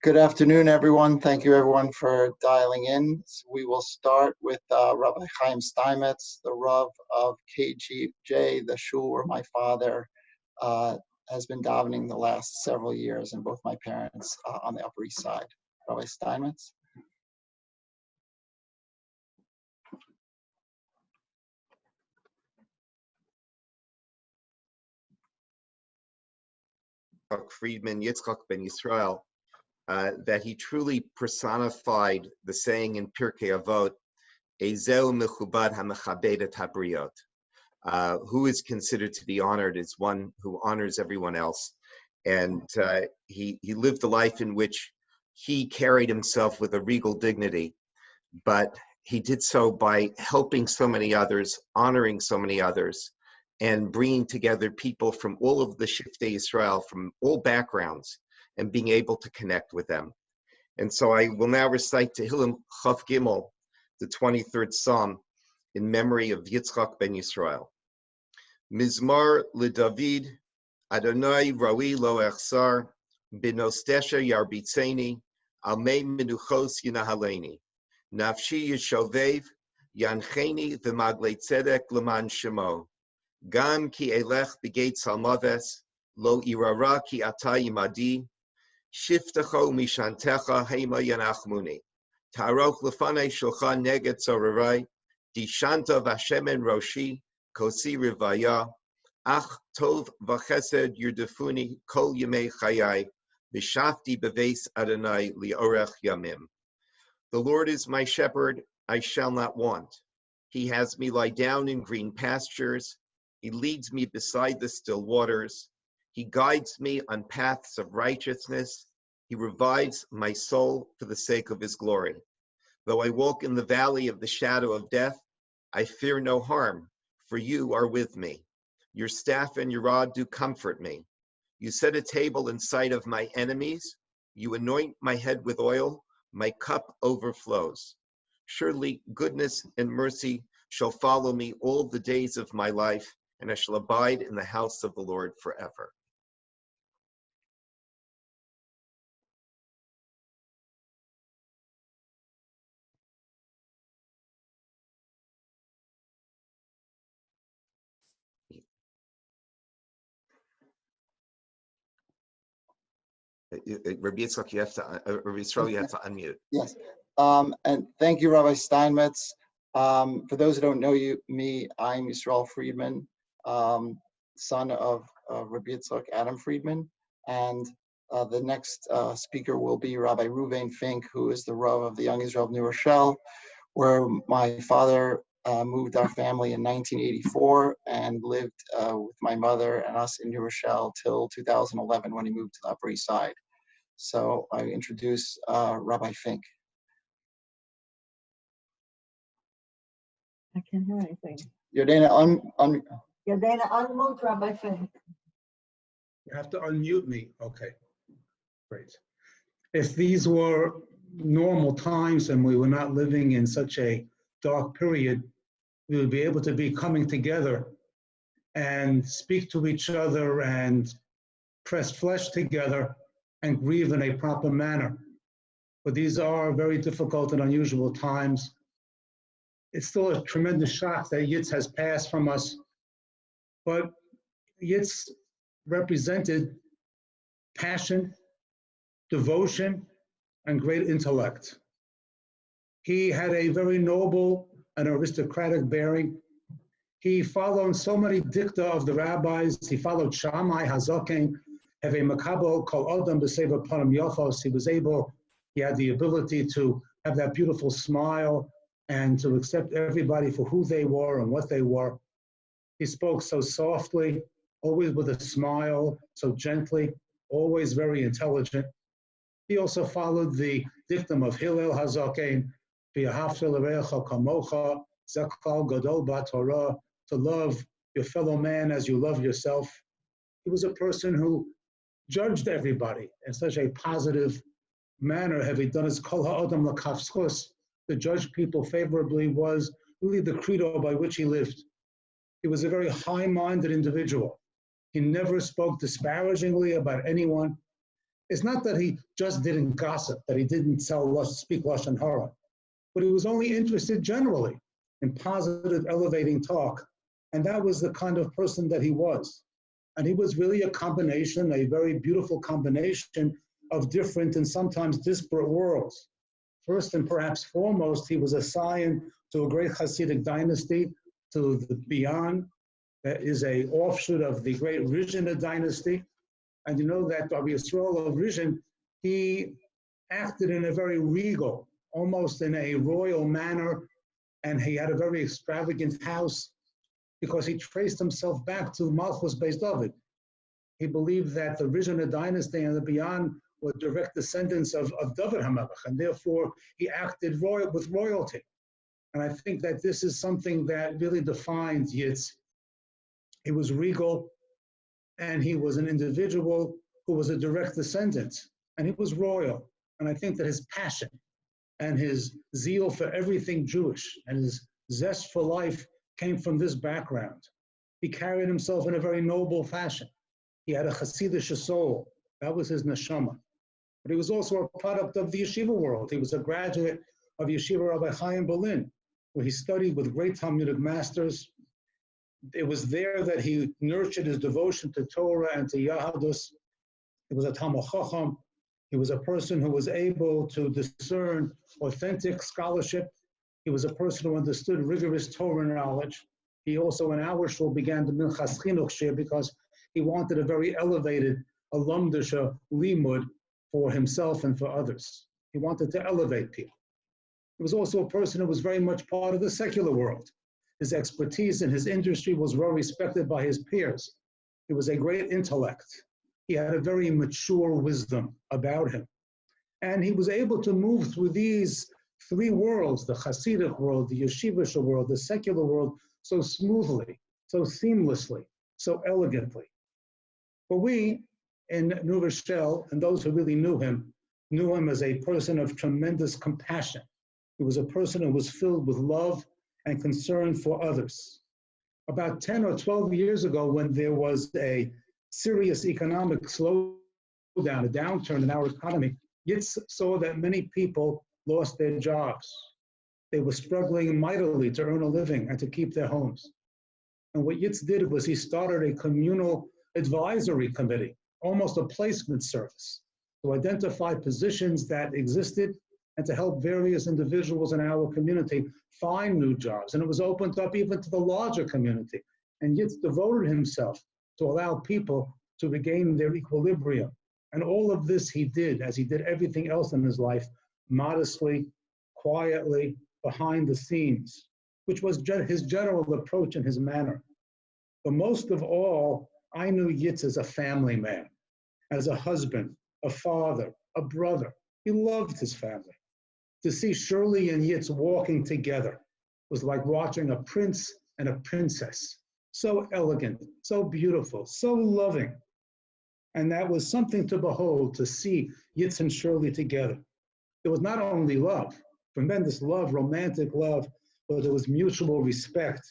Good afternoon, everyone. Thank you, everyone, for dialing in. We will start with Rabbi Chaim Steinmetz, the Rav of KGJ, the shul where my father has been davening the last several years, and both my parents on the Upper East Side. Rabbi Steinmetz. Friedman, Yitz ben Yisrael, that he truly personified the saying in Pirkei Avot, Ezeu mechubad hamechabed et habriot. Who is considered to be honored is one who honors everyone else. And he lived a life in which he carried himself with a regal dignity, but he did so by helping so many others, honoring so many others, and bringing together people from all of the Shiftei Israel, from all backgrounds, and being able to connect with them. And so I will now recite Tehillim Chaf Gimel, the 23rd Psalm, in memory of Yitzchak ben Yisrael. Mizmar LeDavid, Adonai Rawi Lo Echsar, Binostesha Yarbitzeni, Almei Menuchos Yinahaleni, Nafshi Yishovev, Yancheni V'maglei Tzedek L'man Shemo, Gam ki elech begeit salmaves, lo irara ki ata imadi, shiftecho mishantecha hema yanachmuni, taroch lefanei shulchan neget zorarai, dishanta vashemen roshi, kosi rivaya, ach tov vachesed yurdefuni kol yemei chayai, v'shafti beves Adonai liorech yamim. The Lord is my shepherd, I shall not want. He has me lie down in green pastures. He leads me beside the still waters. He guides me on paths of righteousness. He revives my soul for the sake of his glory. Though I walk in the valley of the shadow of death, I fear no harm, for you are with me. Your staff and your rod do comfort me. You set a table in sight of my enemies. You anoint my head with oil. My cup overflows. Surely goodness and mercy shall follow me all the days of my life, and I shall abide in the house of the Lord forever. Rabbi Yitzchak, you have to unmute. Yes, and thank you, Rabbi Steinmetz. For those who don't know me, I'm Yisrael Friedman, son of Rabbi Yitzchak Adam Friedman, and the next speaker will be Rabbi Reuven Fink, who is the Rav of the Young Israel of New Rochelle, where my father moved our family in 1984 and lived with my mother and us in New Rochelle till 2011 when he moved to the Upper East Side. So I introduce Rabbi Fink. I can't hear anything. Yordana, Yordana, unmute Rabbi Fink. You have to unmute me. Okay, great. If these were normal times and we were not living in such a dark period, we would be able to be coming together and speak to each other and press flesh together and grieve in a proper manner. But these are very difficult and unusual times. It's still a tremendous shock that Yitz has passed from us, but Yitz represented passion, devotion, and great intellect. He had a very noble and aristocratic bearing. He followed so many dicta of the rabbis. He followed Shammai Hazaken, have a makabel called Adam b'Sever Panim Yafos. He had the ability to have that beautiful smile and to accept everybody for who they were and what they were. He spoke so softly, always with a smile, so gently, always very intelligent. He also followed the dictum of Hillel Hazaken, V'ahavta l'reacha kamocha, Zakal Gadol B'Torah, to love your fellow man as you love yourself. He was a person who judged everybody in such a positive manner. Have he done his kol ha'adam l'kafschus, to judge people favorably, was really the credo by which he lived. He was a very high-minded individual. He never spoke disparagingly about anyone. It's not that he just didn't gossip, that he didn't speak Lashon Hara, but he was only interested generally in positive, elevating talk. And that was the kind of person that he was. And he was really a combination, a very beautiful combination of different and sometimes disparate worlds. First and perhaps foremost, he was a scion to a great Hasidic dynasty, to the Bian, that is a offshoot of the great Rizhina dynasty. And you know that Rabbi Yisrael of Rizhin, he acted in a very regal, almost in a royal manner, and he had a very extravagant house because he traced himself back to Malchus Beis David. He believed that the Rizhina dynasty and the Bian were direct descendants of David HaMelech, and therefore he acted with royalty. And I think that this is something that really defines Yitz. He was regal, and he was an individual who was a direct descendant, and he was royal. And I think that his passion and his zeal for everything Jewish and his zest for life came from this background. He carried himself in a very noble fashion. He had a Hasidic soul. That was his neshama. But he was also a product of the yeshiva world. He was a graduate of Yeshiva Rabbi Chaim Berlin, where he studied with great Talmudic masters. It was there that he nurtured his devotion to Torah and to Yahadus. He was a Talmud Chacham. He was a person who was able to discern authentic scholarship. He was a person who understood rigorous Torah knowledge. He also, in our shul, began the Minchas Chinuch shir because he wanted a very elevated alumdisha limud for himself and for others. He wanted to elevate people. He was also a person who was very much part of the secular world. His expertise in his industry was well respected by his peers. He was a great intellect. He had a very mature wisdom about him. And he was able to move through these three worlds, the Hasidic world, the yeshivish world, the secular world, so smoothly, so seamlessly, so elegantly. But we in New Rochelle, and those who really knew him as a person of tremendous compassion. He was a person who was filled with love and concern for others. About 10 or 12 years ago, when there was a serious economic slowdown, a downturn in our economy, Yitz saw that many people lost their jobs. They were struggling mightily to earn a living and to keep their homes. And what Yitz did was he started a communal advisory committee, almost a placement service, to identify positions that existed and to help various individuals in our community find new jobs. And it was opened up even to the larger community. And Yitz devoted himself to allow people to regain their equilibrium. And all of this he did, as he did everything else in his life, modestly, quietly, behind the scenes, which was his general approach and his manner. But most of all, I knew Yitz as a family man, as a husband, a father, a brother. He loved his family. To see Shirley and Yitz walking together was like watching a prince and a princess. So elegant, so beautiful, so loving. And that was something to behold, to see Yitz and Shirley together. There was not only love, tremendous love, romantic love, but there was mutual respect.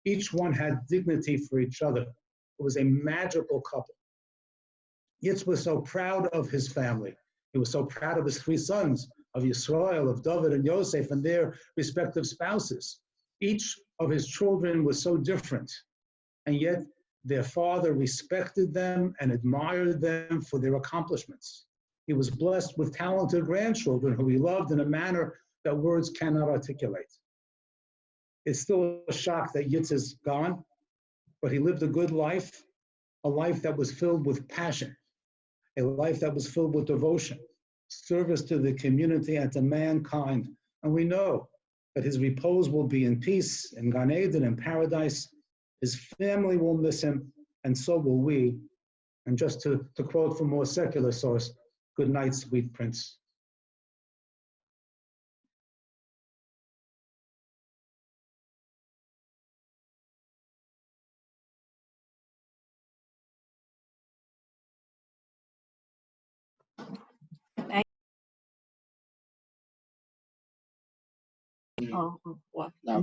Each one had dignity for each other. It was a magical couple. Yitz was so proud of his family. He was so proud of his three sons, of Yisrael, of David and Yosef, and their respective spouses. Each of his children was so different, and yet their father respected them and admired them for their accomplishments. He was blessed with talented grandchildren who he loved in a manner that words cannot articulate. It's still a shock that Yitz is gone, but he lived a good life, a life that was filled with passion, a life that was filled with devotion, service to the community and to mankind. And we know that his repose will be in peace, in Gan Eden, in paradise. His family will miss him, and so will we. And just to quote from a more secular source, good night, sweet prince. Oh, what? Now,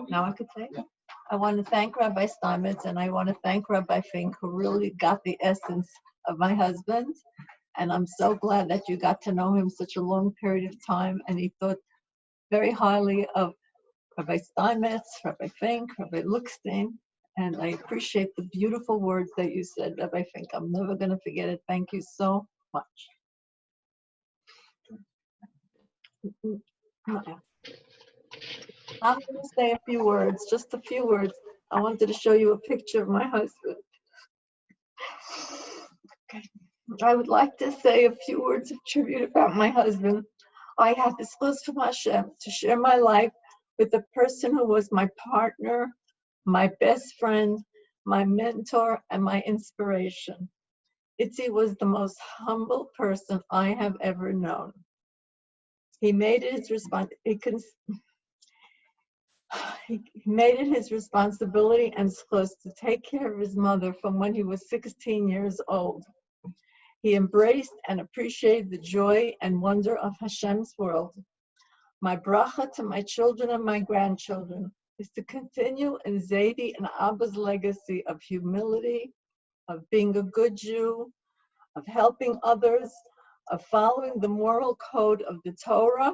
Now I could say? I want to thank Rabbi Steinmetz, and I want to thank Rabbi Fink, who really got the essence of my husband. And I'm so glad that you got to know him such a long period of time. And he thought very highly of Rabbi Steinmetz, Rabbi Fink, Rabbi Lookstein. And I appreciate the beautiful words that you said, Rabbi Fink. I'm never going to forget it. Thank you so much. I'm going to say a few words, just a few words. I wanted to show you a picture of my husband. Okay. I would like to say a few words of tribute about my husband. I have this list from Hashem to share my life with the person who was my partner, my best friend, my mentor, and my inspiration. Yitz was the most humble person I have ever known. He made it his responsibility and zchus to take care of his mother from when he was 16 years old. He embraced and appreciated the joy and wonder of Hashem's world. My bracha to my children and my grandchildren is to continue in Zaidi and Abba's legacy of humility, of being a good Jew, of helping others, of following the moral code of the Torah,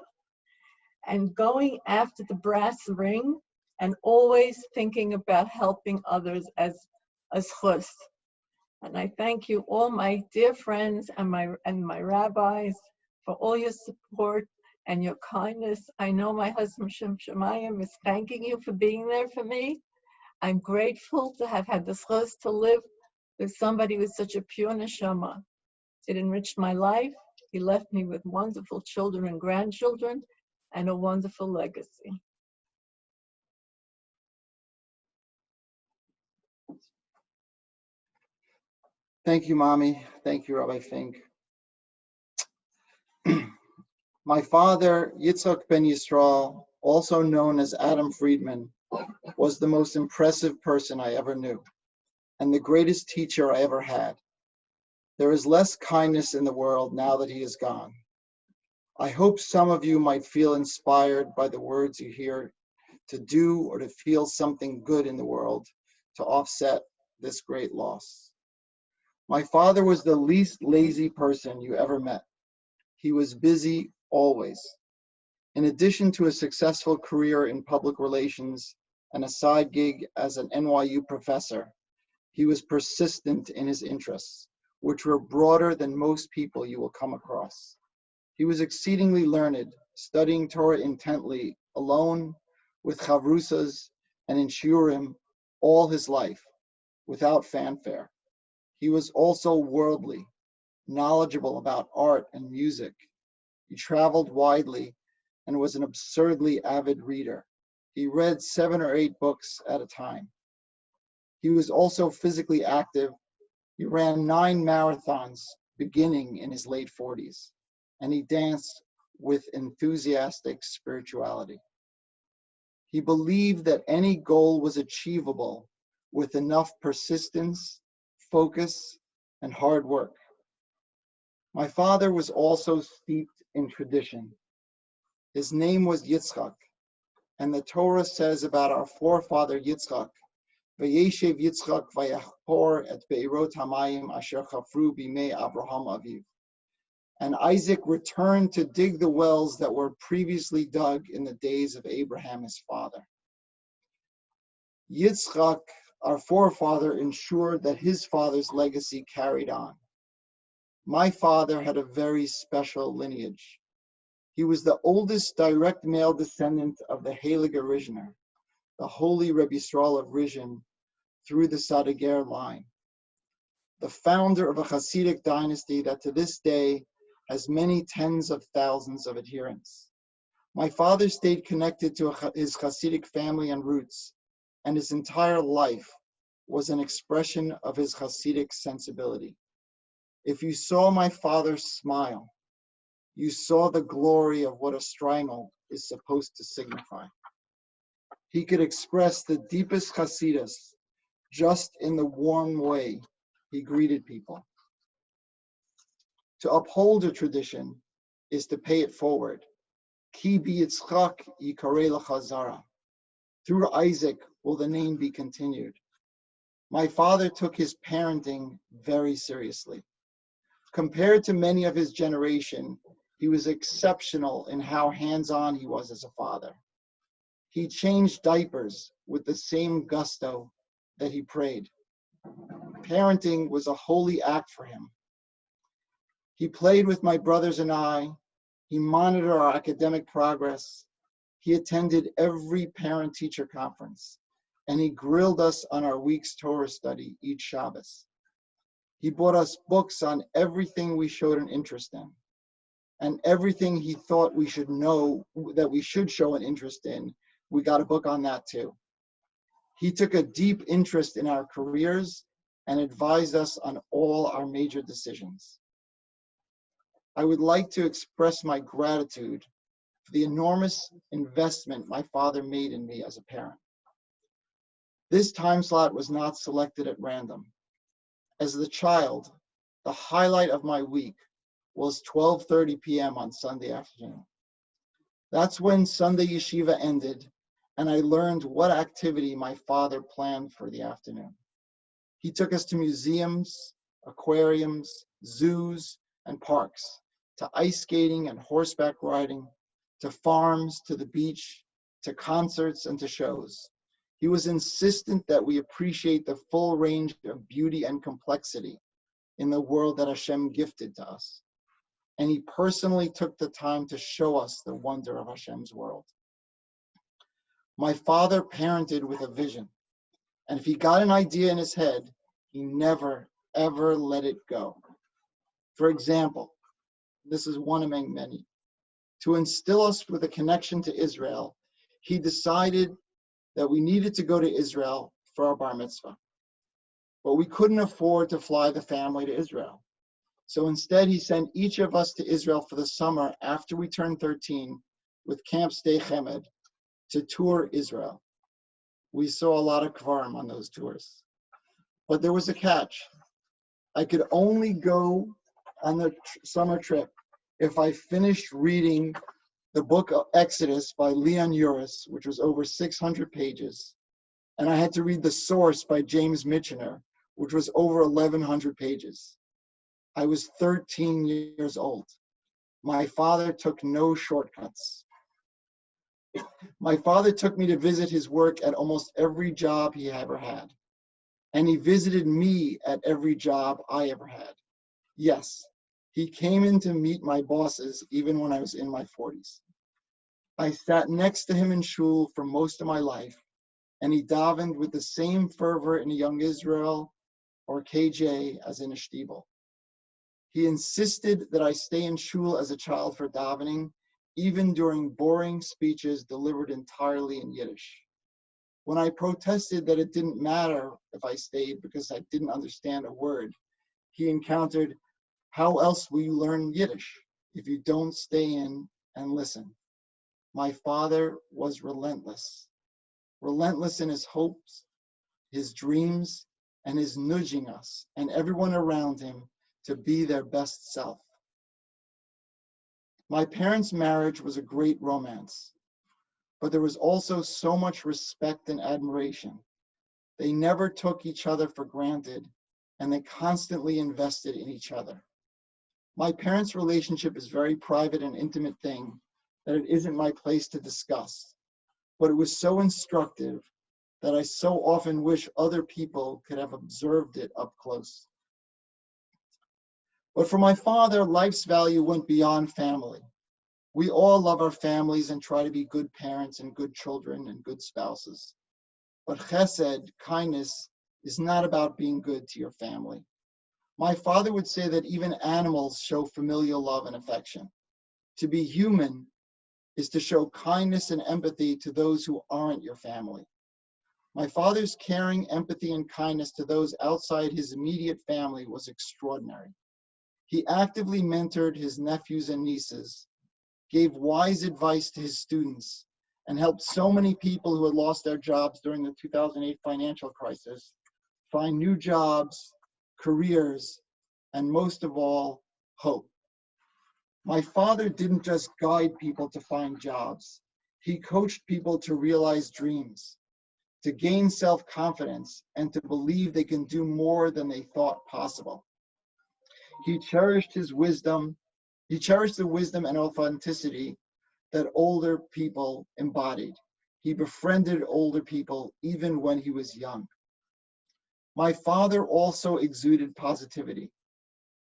and going after the brass ring, and always thinking about helping others as a zchus. And I thank you, all my dear friends and my rabbis, for all your support and your kindness. I know my husband Shem Shemayim is thanking you for being there for me. I'm grateful to have had the zchus to live with somebody with such a pure neshama. It enriched my life. He left me with wonderful children and grandchildren and a wonderful legacy. Thank you, Mommy. Thank you, Rabbi Fink. My father, Yitzhak ben Yisrael, also known as Adam Friedman, was the most impressive person I ever knew and the greatest teacher I ever had. There is less kindness in the world now that he is gone. I hope some of you might feel inspired by the words you hear to do or to feel something good in the world to offset this great loss. My father was the least lazy person you ever met. He was busy always. In addition to a successful career in public relations and a side gig as an NYU professor, he was persistent in his interests, which were broader than most people you will come across. He was exceedingly learned, studying Torah intently, alone, with chavrusas and in shiurim all his life, without fanfare. He was also worldly, knowledgeable about art and music. He traveled widely and was an absurdly avid reader. He read 7 or 8 books at a time. He was also physically active. He ran 9 marathons beginning in his late 40s, and he danced with enthusiastic spirituality. He believed that any goal was achievable with enough persistence, focus, and hard work. My father was also steeped in tradition. His name was Yitzchak, and the Torah says about our forefather Yitzchak, Vayeshev Yitzchak vayachpor et be'erot hamayim asher chafru bimei Avraham aviv. And Isaac returned to dig the wells that were previously dug in the days of Abraham, his father. Yitzchak, our forefather, ensured that his father's legacy carried on. My father had a very special lineage. He was the oldest direct male descendant of the Heilige Rishner, the holy Rebbe Yisrael of Rizhin, through the Sadiger line, the founder of a Hasidic dynasty that to this day has many tens of thousands of adherents. My father stayed connected to his Hasidic family and roots, and his entire life was an expression of his Hasidic sensibility. If you saw my father smile, you saw the glory of what a strangle is supposed to signify. He could express the deepest Hasidus just in the warm way he greeted people. To uphold a tradition is to pay it forward. Ki b'Yitzchak yikarei l'chazara. Through Isaac will the name be continued. My father took his parenting very seriously. Compared to many of his generation, he was exceptional in how hands-on he was as a father. He changed diapers with the same gusto that he prayed. Parenting was a holy act for him. He played with my brothers and I. He monitored our academic progress. He attended every parent-teacher conference, and he grilled us on our week's Torah study each Shabbos. He bought us books on everything we showed an interest in, and everything he thought we should know that we should show an interest in, we got a book on that too. He took a deep interest in our careers and advised us on all our major decisions. I would like to express my gratitude for the enormous investment my father made in me as a parent. This time slot was not selected at random. As the child, the highlight of my week was 12:30 p.m. on Sunday afternoon. That's when Sunday yeshiva ended, and I learned what activity my father planned for the afternoon. He took us to museums, aquariums, zoos, and parks, to ice skating and horseback riding, to farms, to the beach, to concerts, and to shows. He was insistent that we appreciate the full range of beauty and complexity in the world that Hashem gifted to us. And he personally took the time to show us the wonder of Hashem's world. My father parented with a vision, and if he got an idea in his head, he never, ever let it go. For example, this is one among many. To instill us with a connection to Israel, he decided that we needed to go to Israel for our bar mitzvah. But we couldn't afford to fly the family to Israel. So instead, he sent each of us to Israel for the summer after we turned 13 with Camp Stay Chemed to tour Israel. We saw a lot of kvarim on those tours. But there was a catch. I could only go on the summer trip if I finished reading the book of Exodus by Leon Uris, which was over 600 pages. And I had to read The Source by James Michener, which was over 1,100 pages. I was 13 years old. My father took no shortcuts. My father took me to visit his work at almost every job he ever had. And he visited me at every job I ever had. Yes, he came in to meet my bosses even when I was in my 40s. I sat next to him in shul for most of my life, and he davened with the same fervor in a Young Israel or KJ as in a shtibel. He insisted that I stay in shul as a child for davening, even during boring speeches delivered entirely in Yiddish. When I protested that it didn't matter if I stayed because I didn't understand a word, he encountered, "How else will you learn Yiddish if you don't stay in and listen?" My father was relentless in his hopes, his dreams, and his nudging us and everyone around him to be their best self. My parents' marriage was a great romance, but there was also so much respect and admiration. They never took each other for granted, and they constantly invested in each other. My parents' relationship is a very private and intimate thing that it isn't my place to discuss, but it was so instructive that I so often wish other people could have observed it up close. But for my father, life's value went beyond family. We all love our families and try to be good parents and good children and good spouses. But chesed, kindness, is not about being good to your family. My father would say that even animals show familial love and affection. To be human is to show kindness and empathy to those who aren't your family. My father's caring, empathy, and kindness to those outside his immediate family was extraordinary. He actively mentored his nephews and nieces, gave wise advice to his students, and helped so many people who had lost their jobs during the 2008 financial crisis find new jobs, careers, and most of all, hope. My father didn't just guide people to find jobs. He coached people to realize dreams, to gain self-confidence, and to believe they can do more than they thought possible. He cherished his wisdom. He cherished the wisdom and authenticity that older people embodied. He befriended older people even when he was young. My father also exuded positivity.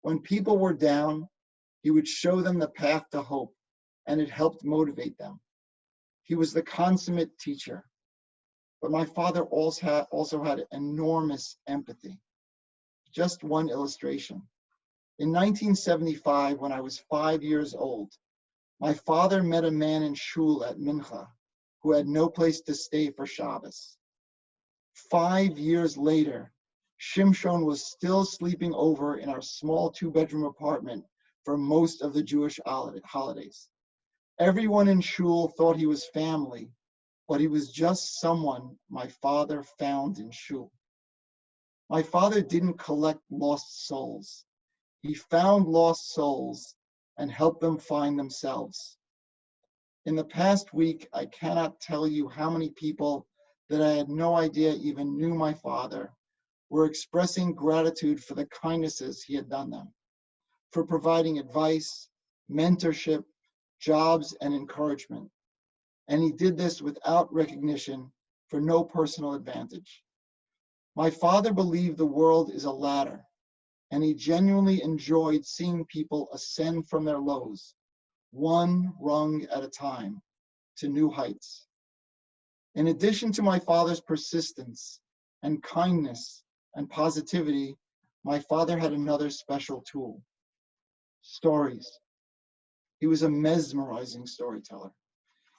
When people were down, he would show them the path to hope, and it helped motivate them. He was the consummate teacher. But my father also had enormous empathy. Just one illustration. In 1975, when I was 5 years old, my father met a man in shul at Mincha who had no place to stay for Shabbos. 5 years later, Shimshon was still sleeping over in our small 2-bedroom apartment for most of the Jewish holidays. Everyone in shul thought he was family, but he was just someone my father found in shul. My father didn't collect lost souls. He found lost souls and helped them find themselves. In the past week, I cannot tell you how many people that I had no idea even knew my father were expressing gratitude for the kindnesses he had done them, for providing advice, mentorship, jobs, and encouragement. And he did this without recognition, for no personal advantage. My father believed the world is a ladder, and he genuinely enjoyed seeing people ascend from their lows, one rung at a time, to new heights. In addition to my father's persistence and kindness and positivity, my father had another special tool: stories. He was a mesmerizing storyteller.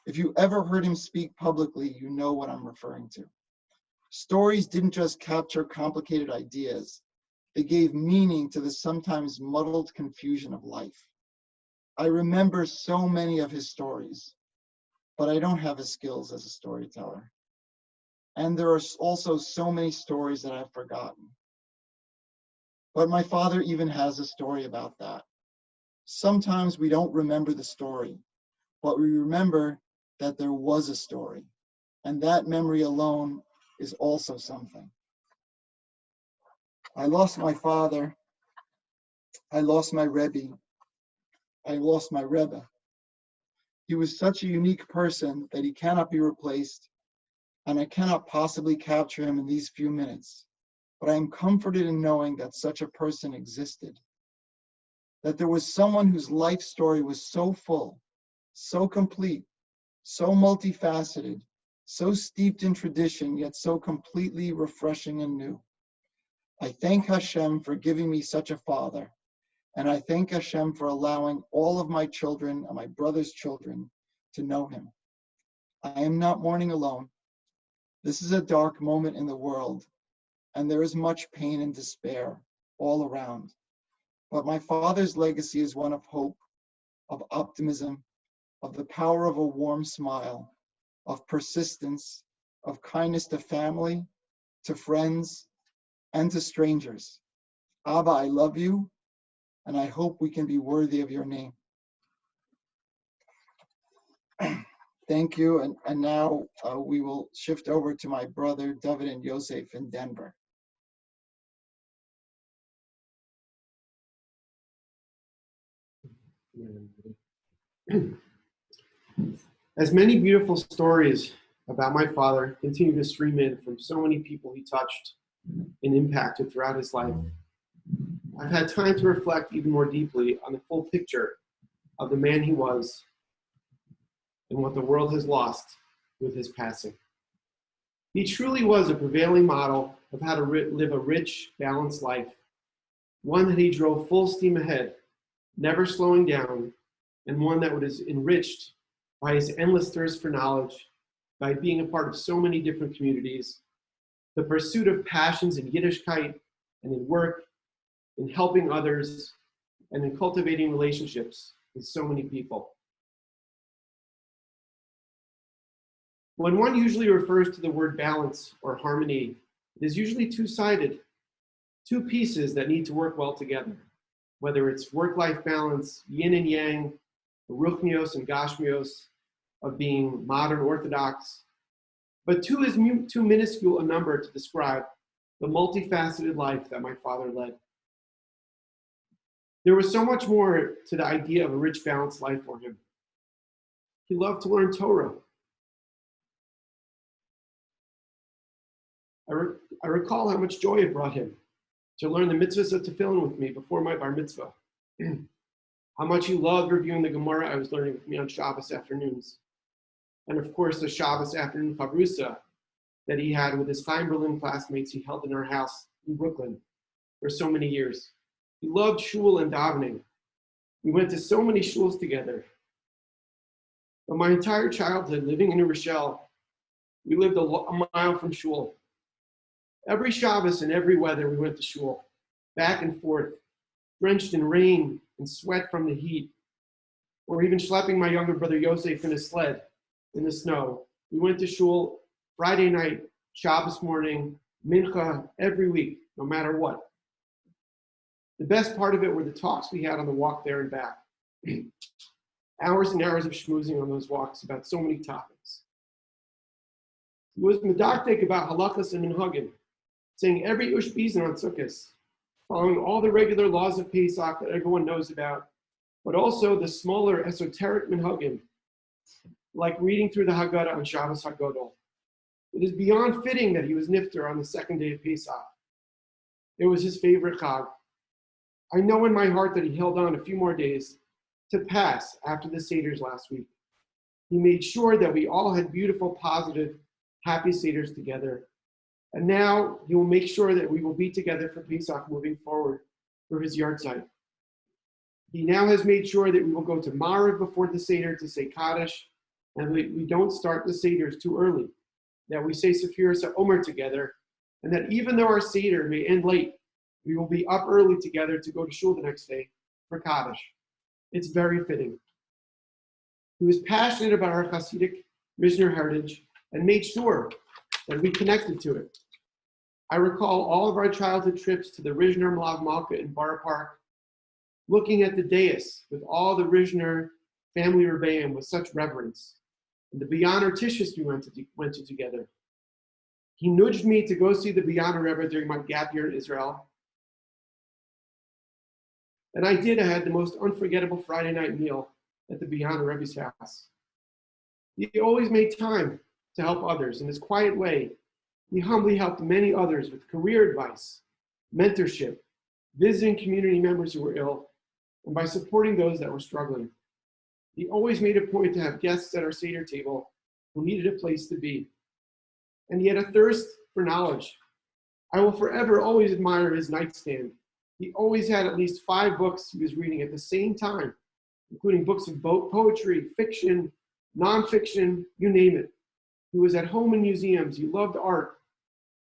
If you ever heard him speak publicly, you know what I'm referring to. Stories didn't just capture complicated ideas, they gave meaning to the sometimes muddled confusion of life. I remember so many of his stories, but I don't have his skills as a storyteller. And there are also so many stories that I've forgotten. But my father even has a story about that. Sometimes we don't remember the story, but we remember that there was a story, and that memory alone is also something. I lost my father, I lost my Rebbe, I lost my Rebbe. He was such a unique person that he cannot be replaced, and I cannot possibly capture him in these few minutes, but I am comforted in knowing that such a person existed, that there was someone whose life story was so full, so complete, so multifaceted, so steeped in tradition, yet so completely refreshing and new. I thank Hashem for giving me such a father, and I thank Hashem for allowing all of my children and my brother's children to know him. I am not mourning alone. This is a dark moment in the world, and there is much pain and despair all around. But my father's legacy is one of hope, of optimism, of the power of a warm smile, of persistence, of kindness to family, to friends, and to strangers. Abba, I love you, and I hope we can be worthy of your name. Thank you, and now we will shift over to my brother, David and Yosef in Denver. As many beautiful stories about my father continue to stream in from so many people he touched and impacted throughout his life, I've had time to reflect even more deeply on the full picture of the man he was and what the world has lost with his passing. He truly was a prevailing model of how to live a rich, balanced life, one that he drove full steam ahead, never slowing down, and one that was enriched by his endless thirst for knowledge, by being a part of so many different communities, the pursuit of passions in Yiddishkeit and in work, in helping others, and in cultivating relationships with so many people. When one usually refers to the word balance or harmony, it is usually two-sided, two pieces that need to work well together, whether it's work-life balance, yin and yang, ruchnios and gashmios, of being modern Orthodox. But two is too minuscule a number to describe the multifaceted life that my father led. There was so much more to the idea of a rich, balanced life for him. He loved to learn Torah. I recall how much joy it brought him to learn the mitzvahs of tefillin with me before my bar mitzvah. How much he loved reviewing the Gemara I was learning with me on Shabbos afternoons. And of course, the Shabbos afternoon chavrusa that he had with his Chaim Berlin classmates he held in our house in Brooklyn for so many years. He loved shul and davening. We went to so many shuls together. But my entire childhood, living in New Rochelle, we lived a mile from shul. Every Shabbos in every weather, we went to shul, back and forth, drenched in rain and sweat from the heat, or even schlepping my younger brother Yosef in a sled in the snow. We went to shul Friday night, Shabbos morning, mincha every week, no matter what. The best part of it were the talks we had on the walk there and back. Hours and hours of schmoozing on those walks about so many topics. He was medactic about halachas and minhagim, saying every ushbizin on Sukkot, following all the regular laws of Pesach that everyone knows about, but also the smaller esoteric minhagim, like reading through the Haggadah on Shabbos HaGodol. It is beyond fitting that he was nifter on the second day of Pesach. It was his favorite chag. I know in my heart that he held on a few more days to pass after the Seders last week. He made sure that we all had beautiful, positive, happy Seders together. And now he will make sure that we will be together for Pesach moving forward for his yahrzeit. He now has made sure that we will go to Marav before the Seder to say Kaddish, and we don't start the Seders too early, that we say Sefiras HaOmer together, and that even though our Seder may end late, we will be up early together to go to shul the next day for Kaddish. It's very fitting. He was passionate about our Hasidic Mizner heritage and made sure that we connected to it. I recall all of our childhood trips to the Rizhner Malav Malka in Borough Park, looking at the dais with all the Rizhner family rebbeim with such reverence, and the B'yaner Tishis we went to together. He nudged me to go see the B'yaner Rebbe during my gap year in Israel. And I did. I had the most unforgettable Friday night meal at the B'yaner Rebbe's house. He always made time to help others. In his quiet way, he humbly helped many others with career advice, mentorship, visiting community members who were ill, and by supporting those that were struggling. He always made a point to have guests at our Seder table who needed a place to be. And he had a thirst for knowledge. I will forever always admire his nightstand. He always had at least 5 books he was reading at the same time, including books of poetry, fiction, nonfiction, you name it. He was at home in museums. He loved art,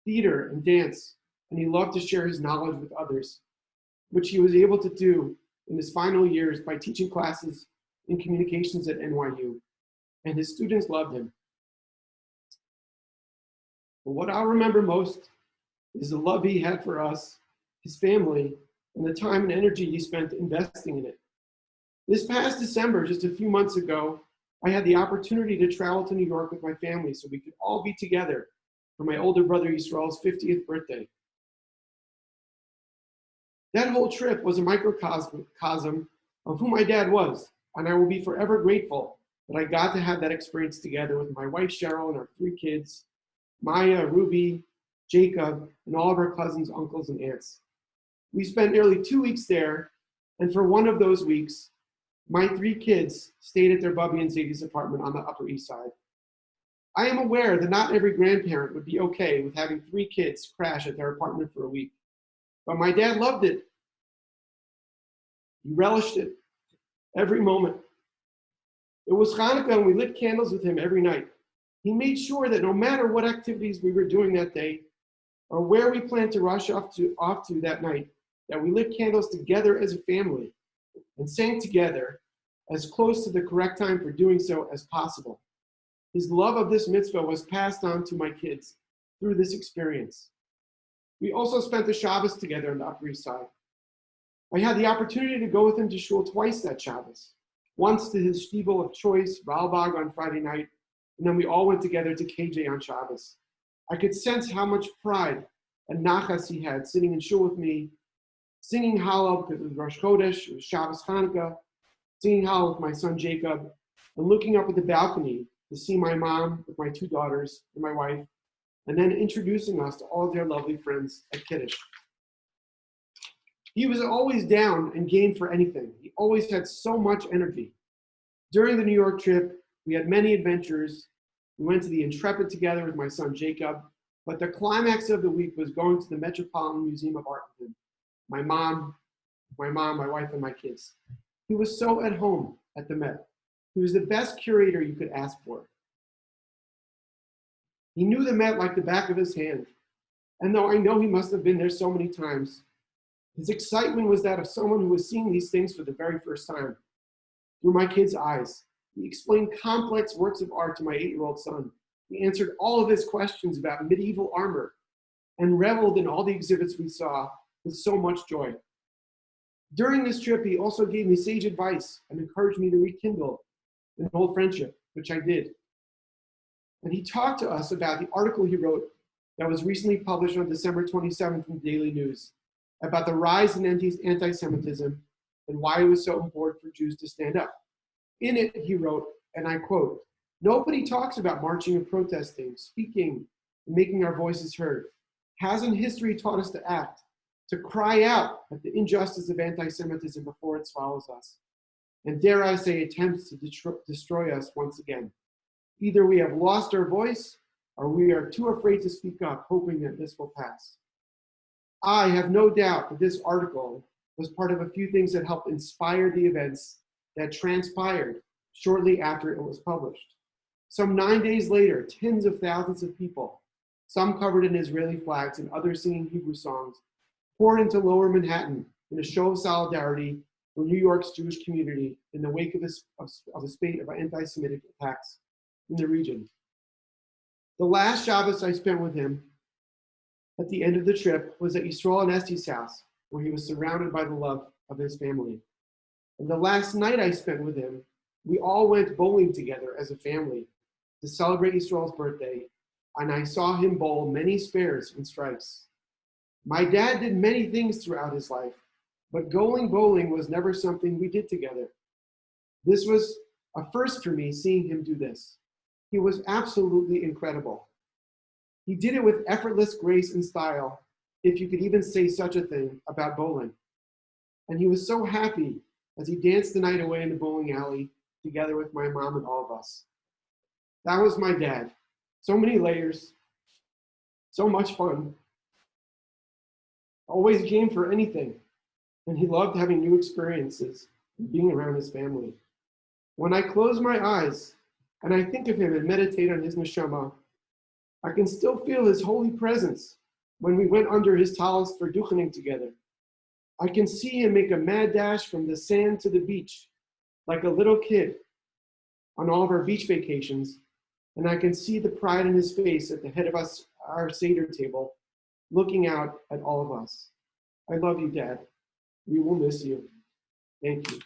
theater, and dance, and he loved to share his knowledge with others, which he was able to do in his final years by teaching classes in communications at NYU, and his students loved him. But what I'll remember most is the love he had for us, his family, and the time and energy he spent investing in it. This past December, just a few months ago, I had the opportunity to travel to New York with my family so we could all be together for my older brother Yisrael's 50th birthday. That whole trip was a microcosm of who my dad was, and I will be forever grateful that I got to have that experience together with my wife Cheryl and our 3 kids, Maya, Ruby, Jacob, and all of our cousins, uncles, and aunts. We spent nearly 2 weeks there, and for one of those weeks, my 3 kids stayed at their Bubby and Zadie's apartment on the Upper East Side. I am aware that not every grandparent would be okay with having 3 kids crash at their apartment for a week, but my dad loved it. He relished it every moment. It was Hanukkah, and we lit candles with him every night. He made sure that no matter what activities we were doing that day, or where we planned to rush off to that night, that we lit candles together as a family and sang together as close to the correct time for doing so as possible. His love of this mitzvah was passed on to my kids through this experience. We also spent the Shabbos together on the Upper East Side. I had the opportunity to go with him to shul twice that Shabbos, once to his shtibel of choice, Ralbag, on Friday night, and then we all went together to KJ on Shabbos. I could sense how much pride and nachas he had sitting in shul with me singing Hallel because it was Rosh Chodesh, it was Shabbos Hanukkah, singing Hallel with my son Jacob, and looking up at the balcony to see my mom with my 2 daughters and my wife, and then introducing us to all of their lovely friends at Kiddush. He was always down and game for anything. He always had so much energy. During the New York trip, we had many adventures. We went to the Intrepid together with my son Jacob, but the climax of the week was going to the Metropolitan Museum of Art with him. My mom, my wife, and my kids. He was so at home at the Met. He was the best curator you could ask for. He knew the Met like the back of his hand. And though I know he must have been there so many times, his excitement was that of someone who was seeing these things for the very first time. Through my kids' eyes, he explained complex works of art to my 8-year-old son. He answered all of his questions about medieval armor and reveled in all the exhibits we saw with so much joy. During this trip, he also gave me sage advice and encouraged me to rekindle an old friendship, which I did. And he talked to us about the article he wrote that was recently published on December 27th in the Daily News about the rise in anti-Semitism and why it was so important for Jews to stand up. In it, he wrote, and I quote, "Nobody talks about marching and protesting, speaking, and making our voices heard. Hasn't history taught us to act, to cry out at the injustice of anti-Semitism before it swallows us? And dare I say, attempts to destroy us once again. Either we have lost our voice, or we are too afraid to speak up, hoping that this will pass." I have no doubt that this article was part of a few things that helped inspire the events that transpired shortly after it was published. Some 9 days later, tens of thousands of people, some covered in Israeli flags and others singing Hebrew songs, poured into Lower Manhattan in a show of solidarity for New York's Jewish community in the wake of a spate of anti-Semitic attacks in the region. The last Shabbos I spent with him at the end of the trip was at Yisrael and Esti's house, where he was surrounded by the love of his family. And the last night I spent with him, we all went bowling together as a family to celebrate Yisrael's birthday, and I saw him bowl many spares and strikes. My dad did many things throughout his life, but going bowling was never something we did together. This was a first for me, seeing him do this. He was absolutely incredible. He did it with effortless grace and style, if you could even say such a thing about bowling. And he was so happy as he danced the night away in the bowling alley together with my mom and all of us. That was my dad. So many layers, so much fun. Always game for anything. And he loved having new experiences and being around his family. When I close my eyes and I think of him and meditate on his neshama, I can still feel his holy presence when we went under his talis for duchening together. I can see him make a mad dash from the sand to the beach, like a little kid on all of our beach vacations, and I can see the pride in his face at the head of our Seder table, looking out at all of us. I love you, Dad. We will miss you. Thank you.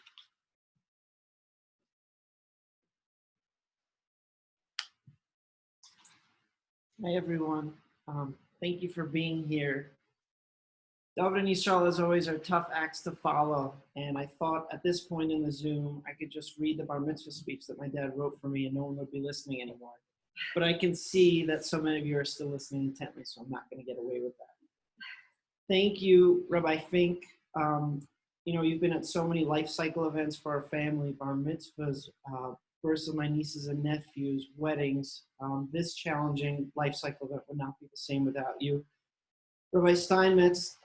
Hi, everyone. Thank you for being here. David and Yisrael, as always, are tough acts to follow. And I thought at this point in the Zoom, I could just read the bar mitzvah speech that my dad wrote for me and no one would be listening anymore. But I can see that so many of you are still listening intently, so I'm not going to get away with that. Thank you, Rabbi Fink. You've been at so many life cycle events for our family, bar mitzvahs, births of my nieces and nephews, weddings. This challenging life cycle event would not be the same without you. Rabbi Steinmetz,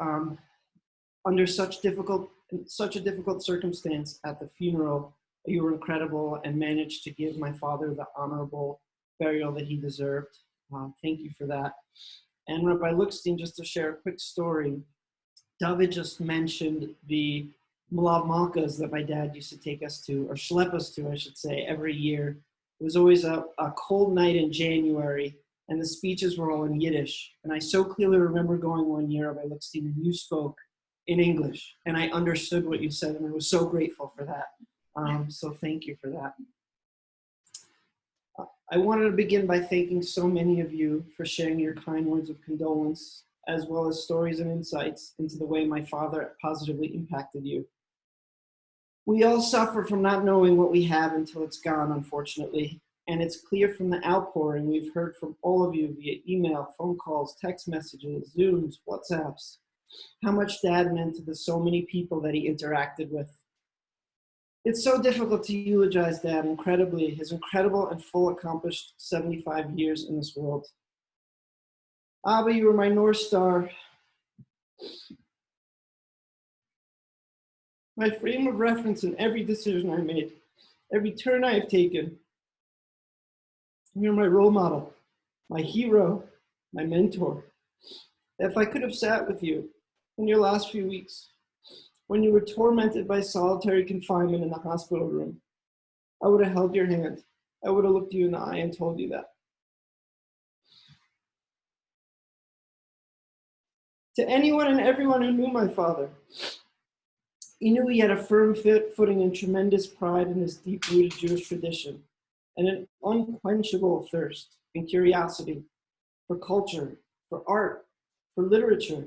under such a difficult circumstance at the funeral, you were incredible and managed to give my father the honorable burial that he deserved. Thank you for that. And Rabbi Lookstein, just to share a quick story, David just mentioned the Mulav Malkas that my dad used to take us to, or schlep us to, I should say, every year. It was always a cold night in January, and the speeches were all in Yiddish. And I so clearly remember going one year, Rabbi Lookstein, and you spoke in English, and I understood what you said, and I was so grateful for that. So thank you for that. I wanted to begin by thanking so many of you for sharing your kind words of condolence as well as stories and insights into the way my father positively impacted you. We all suffer from not knowing what we have until it's gone, unfortunately. And it's clear from the outpouring we've heard from all of you via email, phone calls, text messages, Zooms, WhatsApps, how much Dad meant to the so many people that he interacted with. It's so difficult to eulogize Dad incredibly, his incredible and full accomplished 75 years in this world. Abba, you were my North Star, my frame of reference in every decision I made, every turn I have taken. You're my role model, my hero, my mentor. If I could have sat with you in your last few weeks, when you were tormented by solitary confinement in the hospital room, I would have held your hand. I would have looked you in the eye and told you that. To anyone and everyone who knew my father, he knew he had a firm footing and tremendous pride in his deep-rooted Jewish tradition and an unquenchable thirst and curiosity for culture, for art, for literature.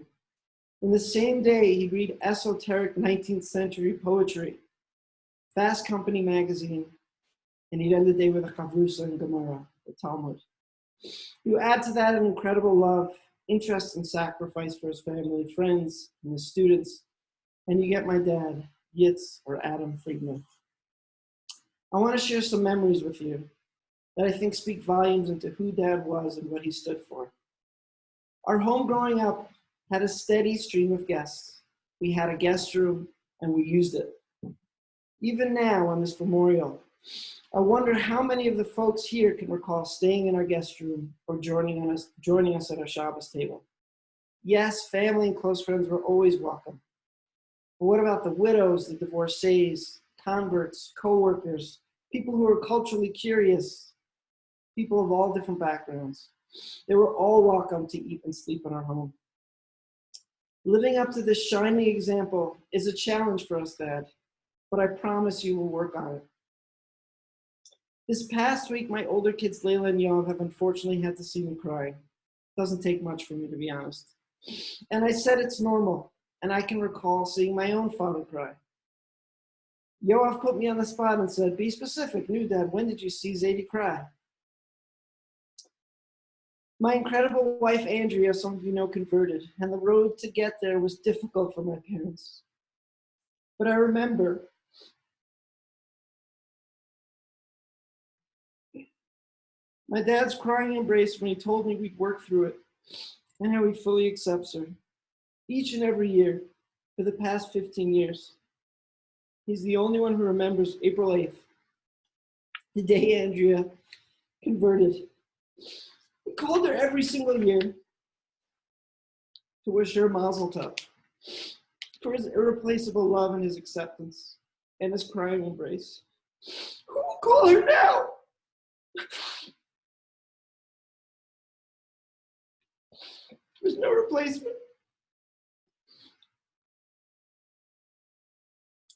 In the same day, he'd read esoteric 19th century poetry, Fast Company magazine, and he'd end the day with a Chavrusa and Gemara, the Talmud. You add to that an incredible love, interest, and sacrifice for his family, friends, and his students, and you get my dad, Yitz, or Adam Friedman. I want to share some memories with you that I think speak volumes into who Dad was and what he stood for. Our home growing up had a steady stream of guests. We had a guest room and we used it. Even now on this memorial, I wonder how many of the folks here can recall staying in our guest room or joining us at our Shabbos table. Yes, family and close friends were always welcome. But what about the widows, the divorcees, converts, co-workers, people who are culturally curious, people of all different backgrounds? They were all welcome to eat and sleep in our home. Living up to this shining example is a challenge for us, Dad, but I promise you we'll work on it. This past week, my older kids, Layla and Yoav, have unfortunately had to see me cry. Doesn't take much for me, to be honest. And I said it's normal, and I can recall seeing my own father cry. Yoav put me on the spot and said, "Be specific, new Dad, when did you see Zadie cry?" My incredible wife, Andrea, some of you know, converted, and the road to get there was difficult for my parents. But I remember my dad's crying embrace when he told me we'd work through it and how he fully accepts her. Each and every year for the past 15 years. He's the only one who remembers April 8th, the day Andrea converted. He called her every single year to wish her Mazel Tov for his irreplaceable love and his acceptance and his crying embrace. Who will call her now? There's no replacement.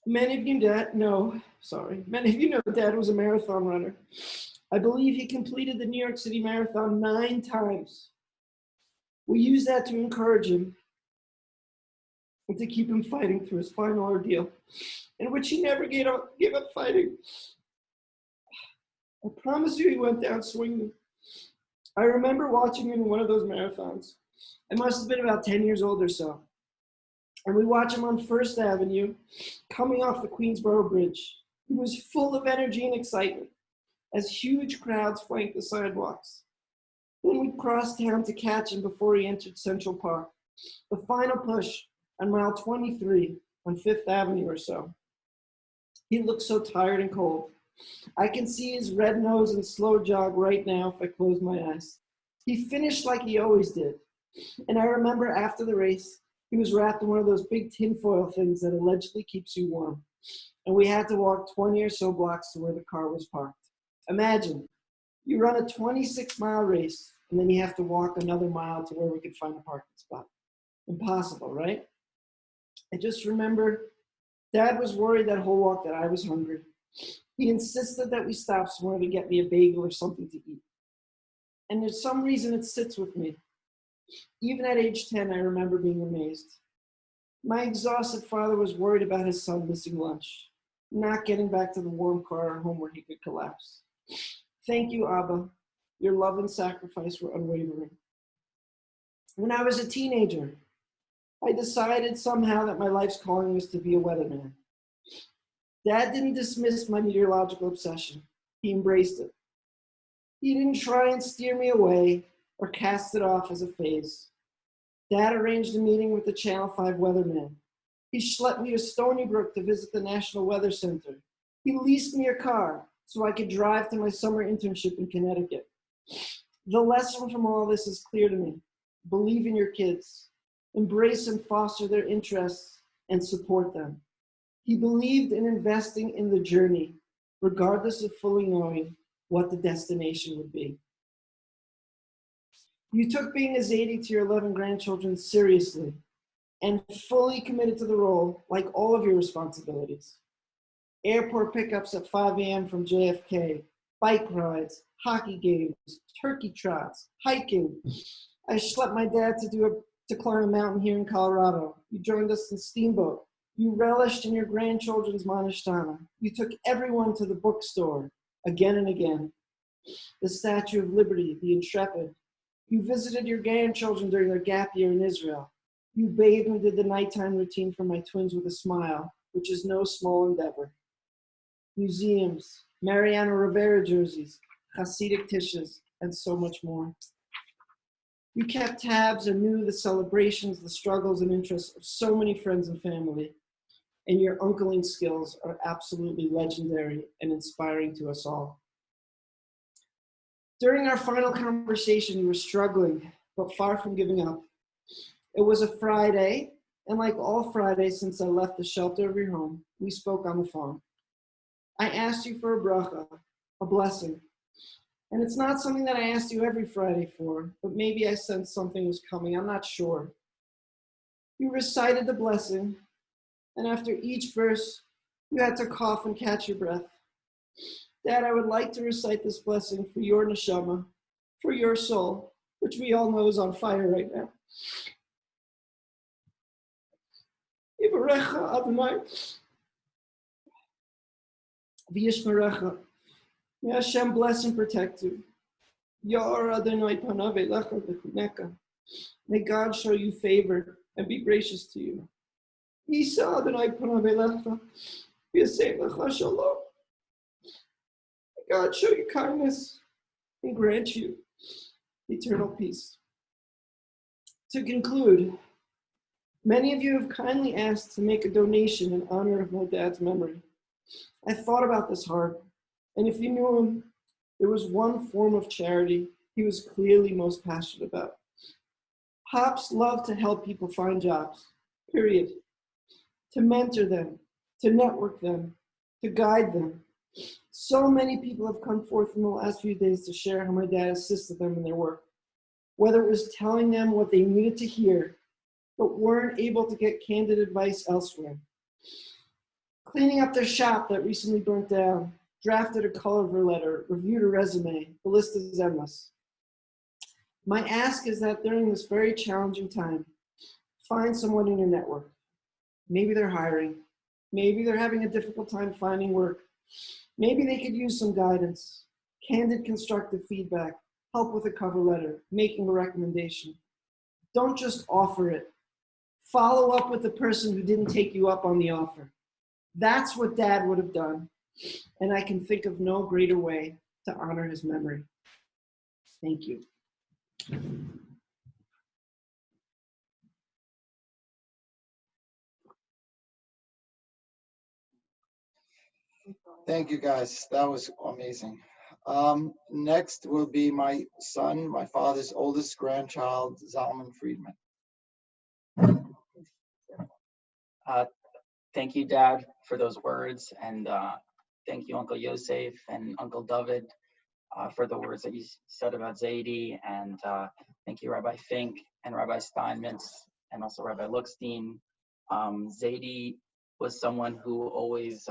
Many of you know Dad was a marathon runner. I believe he completed the New York City Marathon 9 times. We use that to encourage him and to keep him fighting through his final ordeal, in which he never gave up fighting. I promise you he went down swinging. I remember watching him in one of those marathons. I must have been about 10 years old or so. And we watch him on First Avenue, coming off the Queensboro Bridge. He was full of energy and excitement as huge crowds flanked the sidewalks. Then we crossed town to catch him before he entered Central Park, the final push on mile 23 on Fifth Avenue or so. He looked so tired and cold. I can see his red nose and slow jog right now if I close my eyes. He finished like he always did. And I remember after the race, he was wrapped in one of those big tinfoil things that allegedly keeps you warm. And we had to walk 20 or so blocks to where the car was parked. Imagine, you run a 26-mile race, and then you have to walk another mile to where we could find a parking spot. Impossible, right? I just remember Dad was worried that whole walk that I was hungry. He insisted that we stop somewhere to get me a bagel or something to eat. And there's some reason it sits with me. Even at age 10, I remember being amazed. My exhausted father was worried about his son missing lunch, not getting back to the warm car at home where he could collapse. Thank you, Abba. Your love and sacrifice were unwavering. When I was a teenager, I decided somehow that my life's calling was to be a weatherman. Dad didn't dismiss my meteorological obsession. He embraced it. He didn't try and steer me away or cast it off as a phase. Dad arranged a meeting with the Channel 5 weatherman. He schlepped me to Stony Brook to visit the National Weather Center. He leased me a car so I could drive to my summer internship in Connecticut. The lesson from all this is clear to me. Believe in your kids. Embrace and foster their interests and support them. He believed in investing in the journey, regardless of fully knowing what the destination would be. You took being a Zaidi to your 11 grandchildren seriously and fully committed to the role, like all of your responsibilities. Airport pickups at 5 a.m. from JFK, bike rides, hockey games, turkey trots, hiking. I schlepped my dad to climb a mountain here in Colorado. You joined us in Steamboat. You relished in your grandchildren's Manishtana. You took everyone to the bookstore again and again. The Statue of Liberty, the Intrepid. You visited your grandchildren during their gap year in Israel. You bathed and did the nighttime routine for my twins with a smile, which is no small endeavor. Museums, Mariano Rivera jerseys, Hasidic tishes, and so much more. You kept tabs and knew the celebrations, the struggles, and interests of so many friends and family. And your uncling skills are absolutely legendary and inspiring to us all. During our final conversation, you were struggling, but far from giving up. It was a Friday, and like all Fridays since I left the shelter of your home, we spoke on the phone. I asked you for a bracha, a blessing. And it's not something that I asked you every Friday for, but maybe I sensed something was coming, I'm not sure. You recited the blessing, and after each verse, you had to cough and catch your breath. Dad, I would like to recite this blessing for your neshama, for your soul, which we all know is on fire right now. Yivarecha Adonai v'yishmerecha. May Hashem bless and protect you. Yar Adonai panav elecha v'chuneka. May God show you favor and be gracious to you. Yisa Adonai panav elecha v'yaseh lecha shalom. May God show you kindness and grant you eternal peace. To conclude, many of you have kindly asked to make a donation in honor of my dad's memory. I thought about this hard, and if you knew him, there was one form of charity he was clearly most passionate about. Pops loved to help people find jobs, period. To mentor them, to network them, to guide them. So many people have come forth in the last few days to share how my dad assisted them in their work, whether it was telling them what they needed to hear, but weren't able to get candid advice elsewhere. Cleaning up their shop that recently burnt down, drafted a cover letter, reviewed a resume, the list is endless. My ask is that during this very challenging time, find someone in your network. Maybe they're hiring. Maybe they're having a difficult time finding work. Maybe they could use some guidance, candid constructive feedback, help with a cover letter, making a recommendation. Don't just offer it. Follow up with the person who didn't take you up on the offer. That's what Dad would have done, and I can think of no greater way to honor his memory. Thank you. Thank you, guys. That was amazing. Next will be my son, my father's oldest grandchild, Zalman Friedman. Thank you, Dad, for those words, and thank you, Uncle Yosef and Uncle David, for the words that you said about Zaidi, and thank you, Rabbi Fink and Rabbi Steinmetz, and also Rabbi Lookstein. Zaidi was someone who always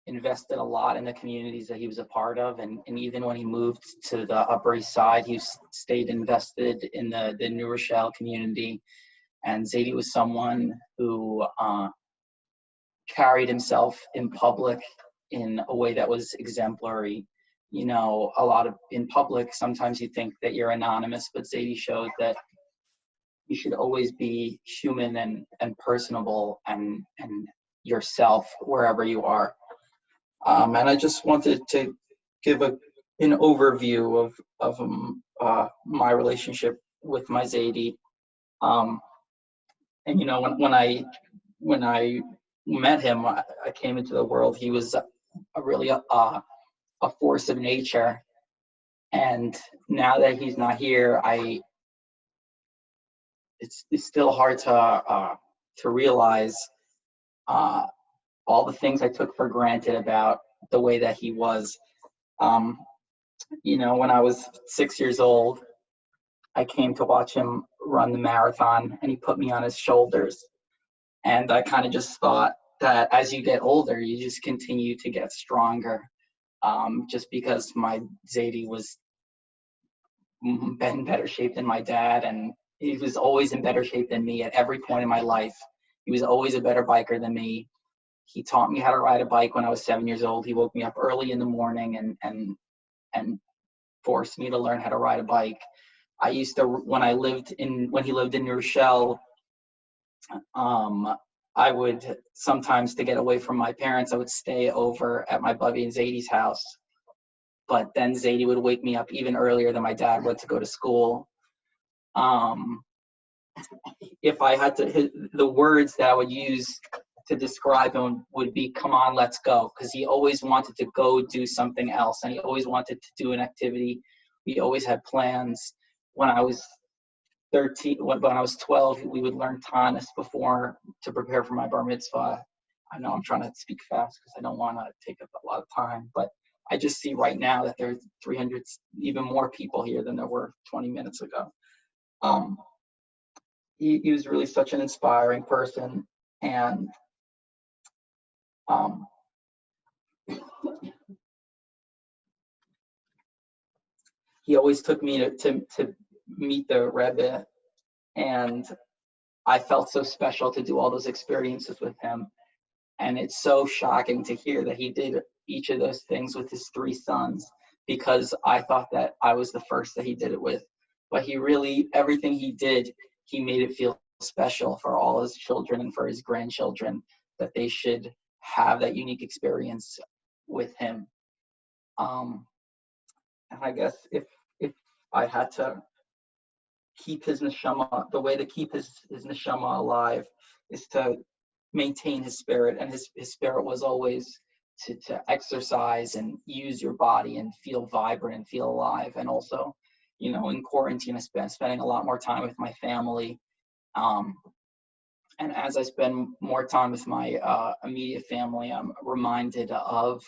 invested a lot in the communities that he was a part of, and even when he moved to the Upper East Side, he stayed invested in the New Rochelle community. And Zaidi was someone who carried himself in public in a way that was exemplary. You know, a lot of in public, sometimes you think that you're anonymous, but Zaidi showed that you should always be human and personable and yourself wherever you are. And I just wanted to give an overview of my relationship with my Zaidi. And you know, when I met him, I came into the world. He was really a force of nature. And now that he's not here, it's still hard to realize all the things I took for granted about the way that he was. You know, when I was 6 years old, I came to watch him run the marathon, and he put me on his shoulders. And I kind of just thought that as you get older, you just continue to get stronger. Just because my Zaidi was in better shape than my dad, and he was always in better shape than me at every point in my life. He was always a better biker than me. He taught me how to ride a bike when I was 7 years old. He woke me up early in the morning and forced me to learn how to ride a bike. I used to, when he lived in New Rochelle, I would sometimes, to get away from my parents, I would stay over at my buddy and Zaidi's house. But then Zaidi would wake me up even earlier than my dad would to go to school. If I had to, the words that I would use to describe him would be, "Come on, let's go," because he always wanted to go do something else, and he always wanted to do an activity. We always had plans. When I was 13, when I was 12, we would learn Tanis before to prepare for my bar mitzvah. I know I'm trying to speak fast because I don't want to take up a lot of time, but I just see right now that there's 300, even more people here than there were 20 minutes ago. He was really such an inspiring person, and he always took me to meet the Rebbe, and I felt so special to do all those experiences with him. And it's so shocking to hear that he did each of those things with his 3 sons, because I thought that I was the first that he did it with. But he really, everything he did, he made it feel special for all his children and for his grandchildren, that they should have that unique experience with him. And I guess if I had to keep his neshama, the way to keep his neshama alive is to maintain his spirit, and his spirit was always to exercise and use your body and feel vibrant and feel alive. And also, you know, in quarantine, I spending a lot more time with my family. And as I spend more time with my immediate family, I'm reminded of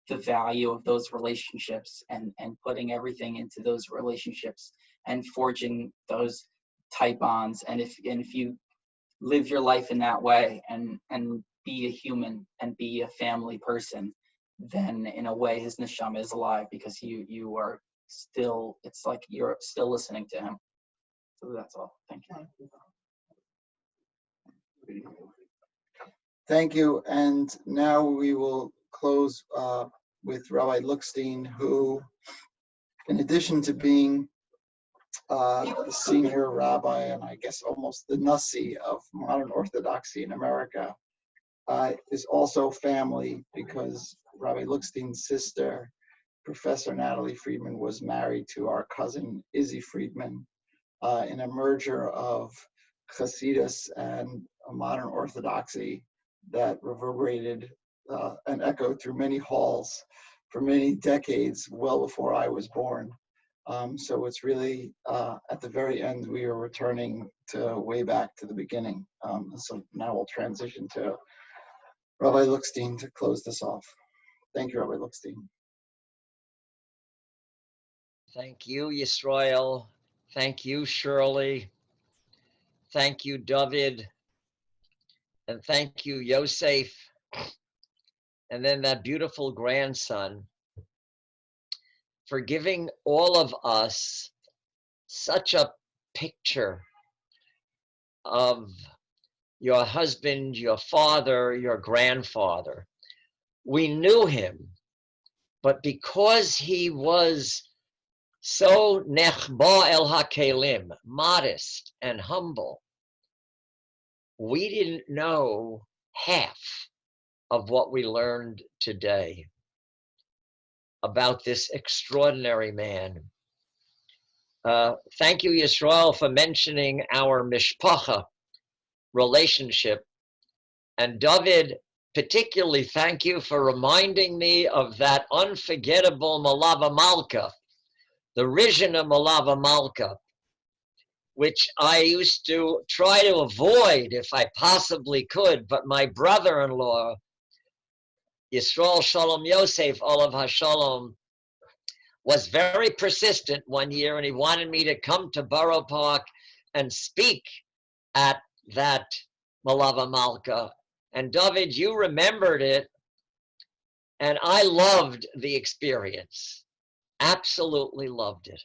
the value of those relationships and putting everything into those relationships and forging those tight bonds. And if you live your life in that way and be a human and be a family person, then in a way his neshama is alive, because you are still, it's like you're still listening to him. So that's all. Thank you. Thank you. And now we will close with Rabbi Lookstein, who, in addition to being the senior rabbi and I guess almost the Nasi of modern Orthodoxy in America, is also family, because Rabbi Lookstein's sister, Professor Natalie Friedman, was married to our cousin Izzy Friedman in a merger of Hasidus and modern Orthodoxy that reverberated and echoed through many halls for many decades, well before I was born. So it's really, at the very end, we are returning to way back to the beginning. So now we'll transition to Rabbi Lookstein to close this off. Thank you, Rabbi Lookstein. Thank you, Yisrael. Thank you, Shirley. Thank you, David. And thank you, Yosef. and then that beautiful grandson, for giving all of us such a picture of your husband, your father, your grandfather. We knew him, but because he was so nechba el hakelim, modest and humble, we didn't know half of what we learned today about this extraordinary man. Thank you, Yisrael, for mentioning our mishpacha relationship. And David, particularly thank you for reminding me of that unforgettable Malava Malka, the Rishona Malava Malka, which I used to try to avoid if I possibly could, but my brother-in-law, Yisrael Shalom Yosef, Olav HaShalom, was very persistent one year, and he wanted me to come to Borough Park and speak at that Malava Malka. And David, you remembered it, and I loved the experience. Absolutely loved it.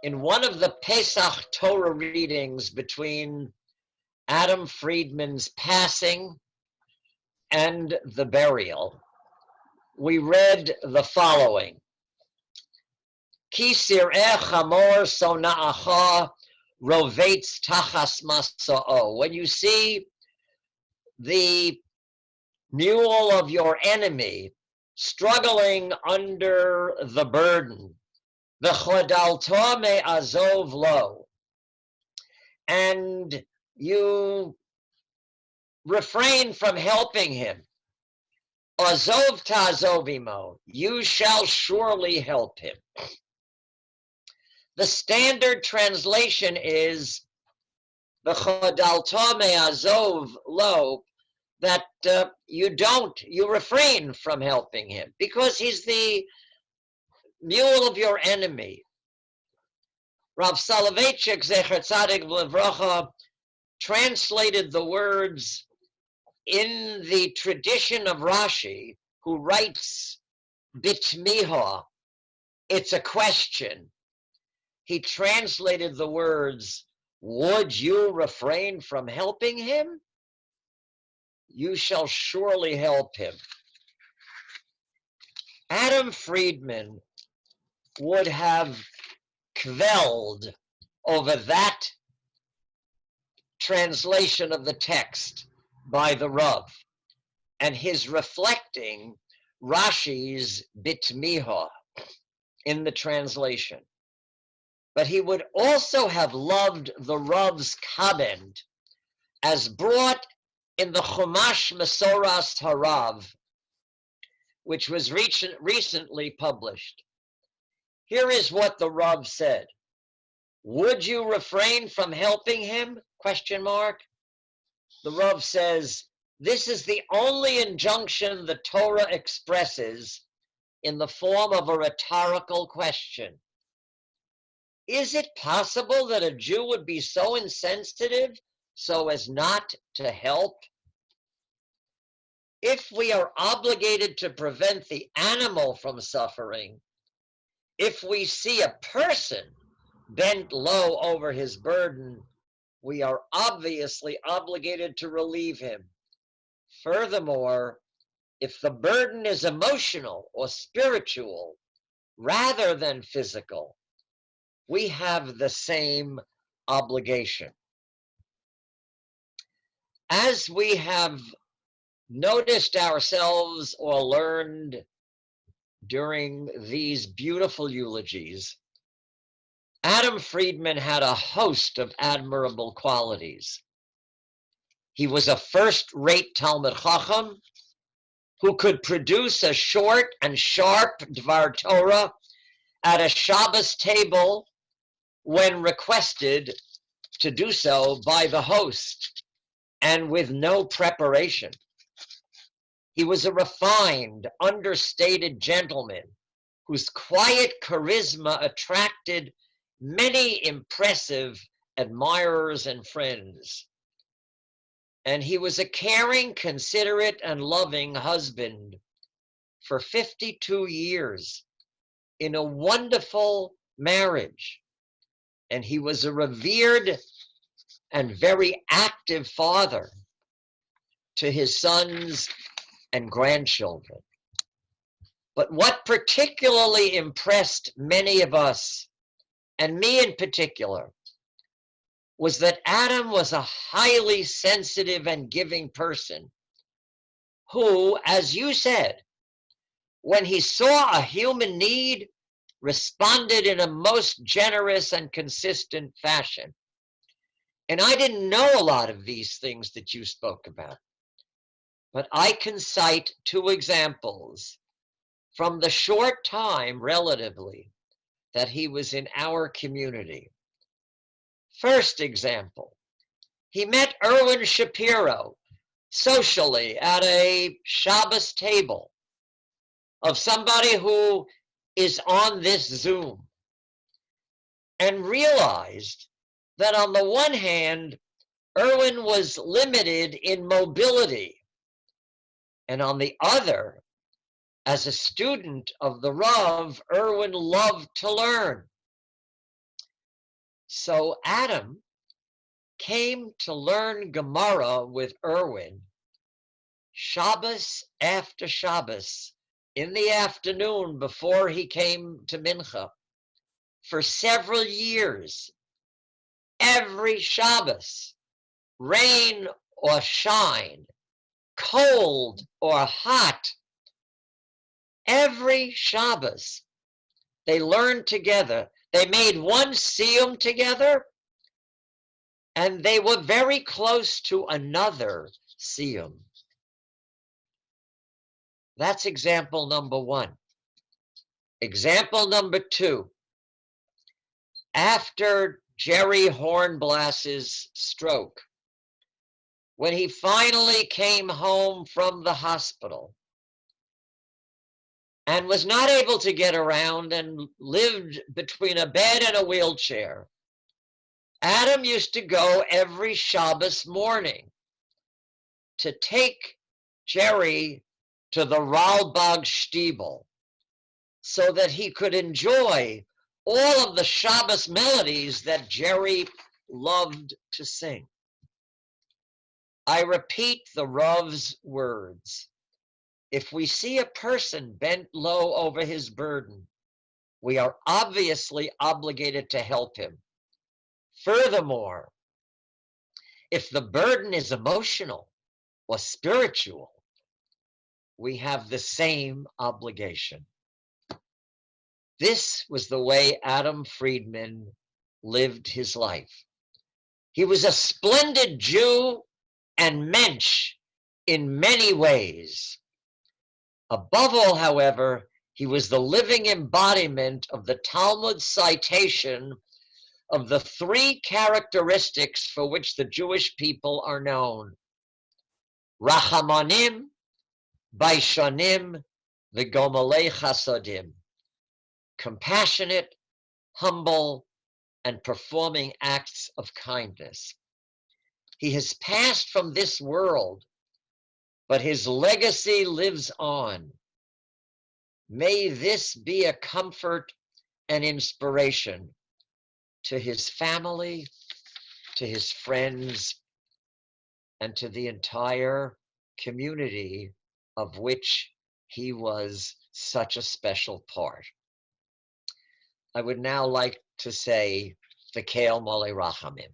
In one of the Pesach Torah readings between Adam Friedman's passing and the burial, we read the following. Ki sir'eh chamor sona'acha rovetz tachas masa'o. When you see the mule of your enemy struggling under the burden, v'chodalto me'azov lo, and you refrain from helping him, azov ta'azov imo, you shall surely help him. The standard translation is v'chodalto me'azov lo, that you refrain from helping him because he's the mule of your enemy. Rav Soloveitchik, Zecher Tzadik V'Levracha, translated the words in the tradition of Rashi, who writes bitmiha, it's a question. He translated the words, would you refrain from helping him? You shall surely help him. Adam Friedman would have quelled over that translation of the text by the Rav and his reflecting Rashi's bitmiha in the translation. But he would also have loved the Rav's comment as brought in the Chumash Mesoras Harav, which was recently published. Here is what the Rav said. Would you refrain from helping him? Question mark. The Rav says, this is the only injunction the Torah expresses in the form of a rhetorical question. Is it possible that a Jew would be so insensitive so as not to help? If we are obligated to prevent the animal from suffering, if we see a person bent low over his burden, we are obviously obligated to relieve him. Furthermore, if the burden is emotional or spiritual rather than physical, we have the same obligation. As we have noticed ourselves or learned during these beautiful eulogies, Adam Friedman had a host of admirable qualities. He was a first-rate Talmud Chacham who could produce a short and sharp Dvar Torah at a Shabbos table when requested to do so by the host and with no preparation. He was a refined, understated gentleman whose quiet charisma attracted many impressive admirers and friends. And he was a caring, considerate, and loving husband for 52 years in a wonderful marriage. And he was a revered and very active father to his sons and grandchildren. But what particularly impressed many of us, and me in particular, was that Adam was a highly sensitive and giving person who, as you said, when he saw a human need, responded in a most generous and consistent fashion. And I didn't know a lot of these things that you spoke about, but I can cite two examples from the short time, relatively, that he was in our community. First example, he met Erwin Shapiro socially at a Shabbos table of somebody who is on this Zoom, and realized that on the one hand, Erwin was limited in mobility, and on the other, as a student of the Rav, Erwin loved to learn. So Adam came to learn Gemara with Erwin Shabbos after Shabbos in the afternoon before he came to Mincha for several years. Every Shabbos, rain or shine, cold or hot, every Shabbos, they learned together. They made one siyum together, and they were very close to another siyum. That's example number one. Example number two. After Jerry Hornblass's stroke, when he finally came home from the hospital and was not able to get around and lived between a bed and a wheelchair, Adam used to go every Shabbos morning to take Jerry to the Ralbag Stiebel so that he could enjoy all of the Shabbos melodies that Jerry loved to sing. I repeat the Rav's words. If we see a person bent low over his burden, we are obviously obligated to help him. Furthermore, if the burden is emotional or spiritual, we have the same obligation. This was the way Adam Friedman lived his life. He was a splendid Jew and mensch in many ways. Above all, however, he was the living embodiment of the Talmud citation of the three characteristics for which the Jewish people are known: Rachamanim, Baishanim, V'Gomalei Chasadim. Compassionate, humble, and performing acts of kindness. He has passed from this world, but his legacy lives on. May this be a comfort and inspiration to his family, to his friends, and to the entire community of which he was such a special part. I would now like to say the Keil Mole Rachamim.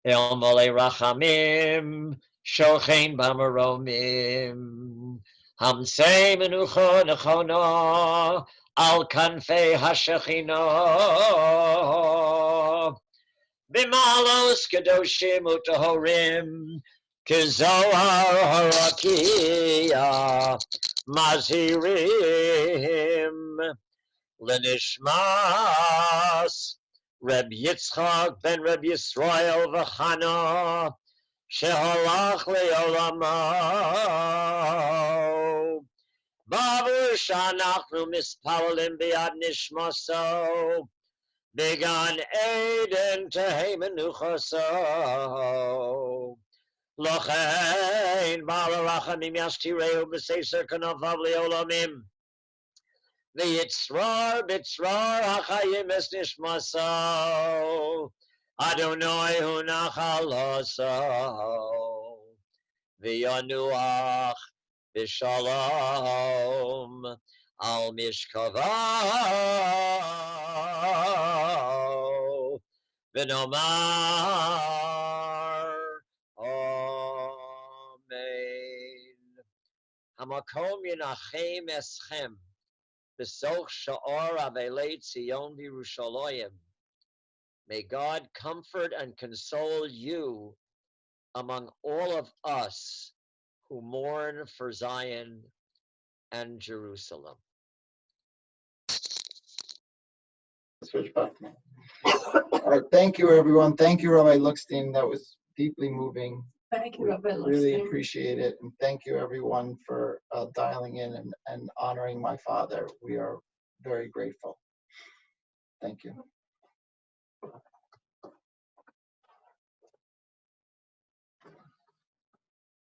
El Mole Rachamim, Shochein Bamaromim, Hamsei Menucho Nechono, Al Kanfei HaShechino, Bimalos Kedoshim Utahorim, Kizohar Harakia, Mazirim, Lenishmas, Reb Yitzchak ben Reb Yisrael v'Chana, Sheholach le'olamo, Bavu shanachnu mispalalim biad nishmaso, Began Eden Tehei Menuchaso. Lochein Ba'al Rachamim Yashtireu B'Seser Kanafav Leolamim. V'yitzrar b'tzrar hachayim es nishmaso. Adonai hu nachalaso. V'yanuach b'shalom al mishkavav. V'nomar Amen. Hamakom yinachem eschem. Besoch Sha'or Avelei Tzion V'Yerushalayim. May God comfort and console you among all of us who mourn for Zion and Jerusalem. Switch back to me. All right, thank you, everyone. Thank you, Rabbi Lookstein. That was deeply moving. Thank you, Rabbi Really Lookstein. appreciate it. And thank you, everyone, for dialing in and honoring my father. We are very grateful. Thank you.